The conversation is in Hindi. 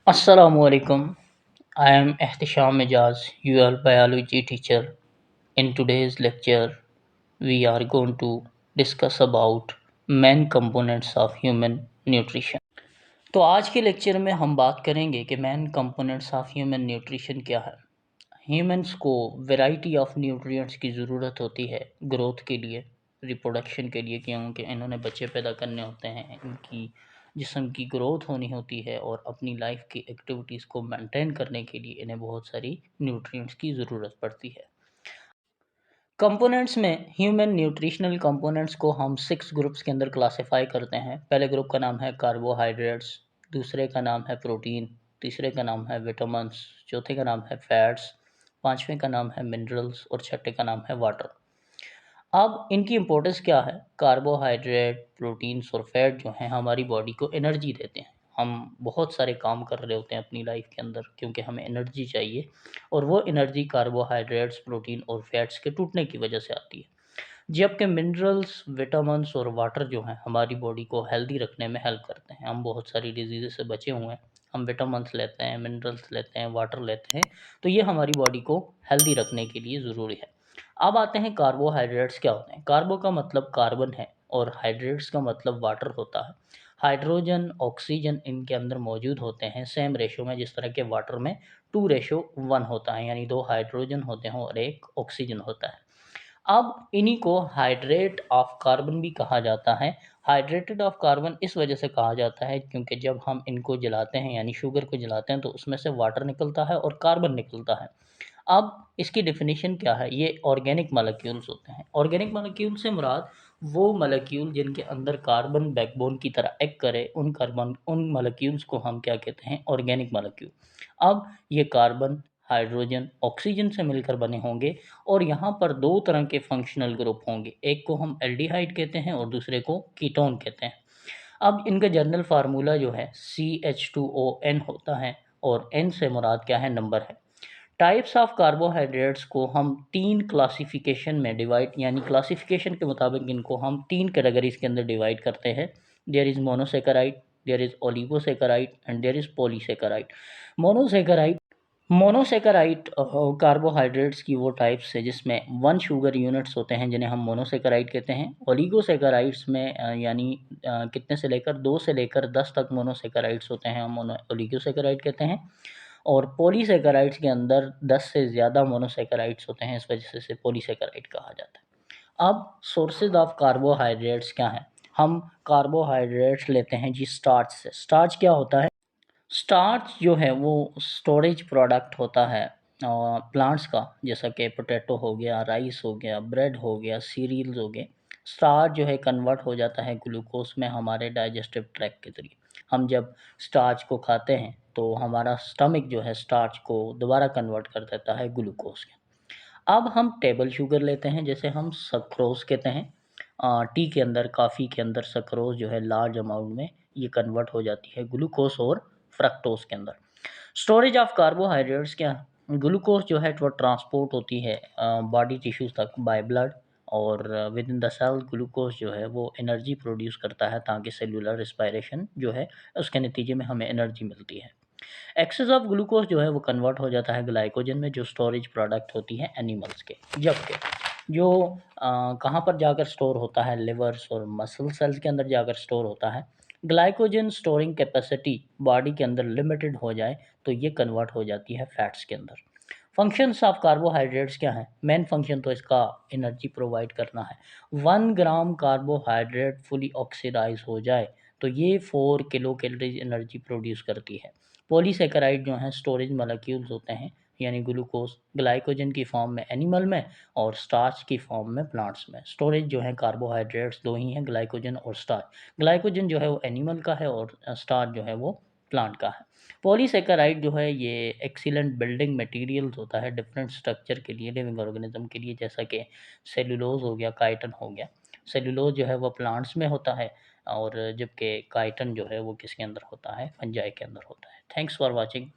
Assalamualaikum. I am Ehtisham Mijaz, your biology teacher. In today's lecture, we are going to discuss about main components of human nutrition. तो आज के लेक्चर में हम बात करेंगे कि main components of human nutrition क्या है। ह्यूमंस को वैरायटी ऑफ न्यूट्रिएंट्स की ज़रूरत होती है ग्रोथ के लिए, रिप्रोडक्शन के लिए, क्योंकि इन्होंने बच्चे पैदा करने होते हैं, इनकी जिस्म की ग्रोथ होनी होती है और अपनी लाइफ की एक्टिविटीज़ को मेंटेन करने के लिए इन्हें बहुत सारी न्यूट्रिएंट्स की ज़रूरत पड़ती है। कंपोनेंट्स में ह्यूमन न्यूट्रिशनल कंपोनेंट्स को हम 6 ग्रुप्स के अंदर क्लासिफाई करते हैं। पहले ग्रुप का नाम है कार्बोहाइड्रेट्स, दूसरे का नाम है प्रोटीन, तीसरे का नाम है विटामिन्स, चौथे का नाम है फैट्स, पांचवें का नाम है मिनरल्स और छठे का नाम है वाटर। अब इनकी इम्पोर्टेंस क्या है? कार्बोहाइड्रेट, प्रोटीन्स और फैट जो हैं हमारी बॉडी को एनर्जी देते हैं। हम बहुत सारे काम कर रहे होते हैं अपनी लाइफ के अंदर क्योंकि हमें एनर्जी चाहिए और वो एनर्जी कार्बोहाइड्रेट्स, प्रोटीन और फैट्स के टूटने की वजह से आती है। जबकि मिनरल्स, विटामिन्स और वाटर जो हैं हमारी बॉडी को हेल्दी रखने में हेल्प करते हैं। हम बहुत सारी डिजीज़ से बचे हुए हैं। हम विटामिन्स लेते हैं, मिनरल्स लेते हैं, वाटर लेते हैं, तो ये हमारी बॉडी को हेल्दी रखने के लिए ज़रूरी है। अब आते हैं कार्बोहाइड्रेट्स क्या होते हैं। कार्बो का मतलब कार्बन है और हाइड्रेट्स का मतलब वाटर होता है। हाइड्रोजन, ऑक्सीजन इनके अंदर मौजूद होते हैं सेम रेशो में, जिस तरह के वाटर में 2:1 होता है, यानी 2 हाइड्रोजन होते हैं और 1 ऑक्सीजन होता है। अब इन्हीं को हाइड्रेट ऑफ कार्बन भी कहा जाता है। हाइड्रेटेड ऑफ कार्बन इस वजह से कहा जाता है क्योंकि जब हम इनको जलाते हैं यानी शुगर को जलाते हैं तो उसमें से वाटर निकलता है और कार्बन निकलता है। अब इसकी डेफिनेशन क्या है? ये ऑर्गेनिक मॉलिक्यूल्स होते हैं। ऑर्गेनिक मॉलिक्यूल से मुराद वो मॉलिक्यूल जिनके अंदर कार्बन बैकबोन की तरह एक्ट करे, उन मॉलिक्यूल्स को हम क्या कहते हैं? Organic molecule. अब ये कार्बन, हाइड्रोजन, ऑक्सीजन से मिलकर बने होंगे और यहाँ पर 2 तरह के फंक्शनल ग्रुप होंगे। एक को हम एल्डिहाइड कहते हैं और दूसरे को कीटोन कहते हैं। अब इनका जनरल फार्मूला जो है CH2ON होता है और N से मुराद क्या है? नंबर है। टाइप्स ऑफ कार्बोहाइड्रेट्स को हम 3 क्लासिफिकेशन में डिवाइड, यानी क्लासिफिकेशन के मुताबिक इनको हम 3 कैटेगरीज़ के अंदर डिवाइड करते हैं। There is monosaccharide, there is oligosaccharide and there is polysaccharide. Monosaccharide monosaccharide carbohydrates की वो टाइप्स है जिसमें 1 शुगर यूनिट्स होते हैं जिन्हें हम मोनोसैकेराइड कहते हैं। ओलिगोसैकेराइड्स में यानी कितने से लेकर 2 से लेकर 10 तक मोनोसैकेराइड्स होते हैं, हम ओलिगोसैकेराइड कहते हैं। और पॉलीसैकेराइड्स के अंदर 10 से ज़्यादा मोनोसैकेराइड्स होते हैं, इस वजह से इसे पॉलीसैकेराइड कहा जाता है। अब सोर्सेज ऑफ कार्बोहाइड्रेट्स क्या हैं? हम कार्बोहाइड्रेट्स लेते हैं जी स्टार्च से। स्टार्च क्या होता है? स्टार्च जो है वो स्टोरेज प्रोडक्ट होता है प्लांट्स का, जैसा कि पोटैटो हो गया, राइस हो गया, ब्रेड हो गया, सीरियल्स हो गए। स्टार्च जो है कन्वर्ट हो जाता है ग्लूकोज में हमारे डाइजेस्टिव ट्रैक्ट के ज़रिए। हम जब स्टार्च को खाते हैं तो हमारा स्टमक जो है स्टार्च को दोबारा कन्वर्ट कर देता है ग्लूकोज के। अब हम टेबल शुगर लेते हैं, जैसे हम सक्रोज़ कहते हैं। टी के अंदर, कॉफ़ी के अंदर सक्रोज़ जो है लार्ज अमाउंट में ये कन्वर्ट हो जाती है ग्लूकोज और फ्रक्टोज के अंदर। स्टोरेज ऑफ कार्बोहाइड्रेट्स क्या है? ग्लूकोज जो है वो ट्रांसपोर्ट होती है बॉडी टिश्यूज़ तक बाय ब्लड, और within the cell glucose जो है वो एनर्जी प्रोड्यूस करता है ताकि सेलुलर रिस्पायरेशन जो है उसके नतीजे में हमें एनर्जी मिलती है। एक्सेस ऑफ ग्लूकोज जो है वो कन्वर्ट हो जाता है ग्लाइकोजन में, जो स्टोरेज प्रोडक्ट होती है एनिमल्स के। जबकि जो कहाँ पर जाकर स्टोर होता है? लिवर्स और मसल सेल्स के अंदर जाकर स्टोर होता है। ग्लाइकोजन स्टोरिंग कैपेसिटी बॉडी के अंदर लिमिटेड हो जाए तो ये कन्वर्ट हो जाती है फैट्स के अंदर। फंक्शंस ऑफ कार्बोहाइड्रेट्स क्या हैं? मेन फंक्शन तो इसका एनर्जी प्रोवाइड करना है। 1 ग्राम कार्बोहाइड्रेट फुली ऑक्सीडाइज हो जाए तो ये 4 किलो कैलोरीज एनर्जी प्रोड्यूस करती है। पॉलीसैकेराइड जो हैं स्टोरेज मॉलिक्यूल्स होते हैं, यानी ग्लूकोज ग्लाइकोजन की फॉर्म में एनिमल में और स्टार्च की फॉर्म में प्लांट्स में। स्टोरेज जो है कार्बोहाइड्रेट्स 2 ही हैं, ग्लाइकोजन और स्टार्च। ग्लाइकोजन जो है वो एनिमल का है और स्टार्च जो है वो प्लांट का है। पॉलीसैकेराइड जो है ये एक्सीलेंट बिल्डिंग मटेरियल्स होता है डिफरेंट स्ट्रक्चर के लिए, लिविंग ऑर्गेनिज्म के लिए, जैसा कि सेलुलोज हो गया, काइटन हो गया। सेलुलोज जो है वो प्लांट्स में होता है और जबकि काइटन जो है वो किसके अंदर होता है? फंजाई के अंदर होता है। Thanks for watching.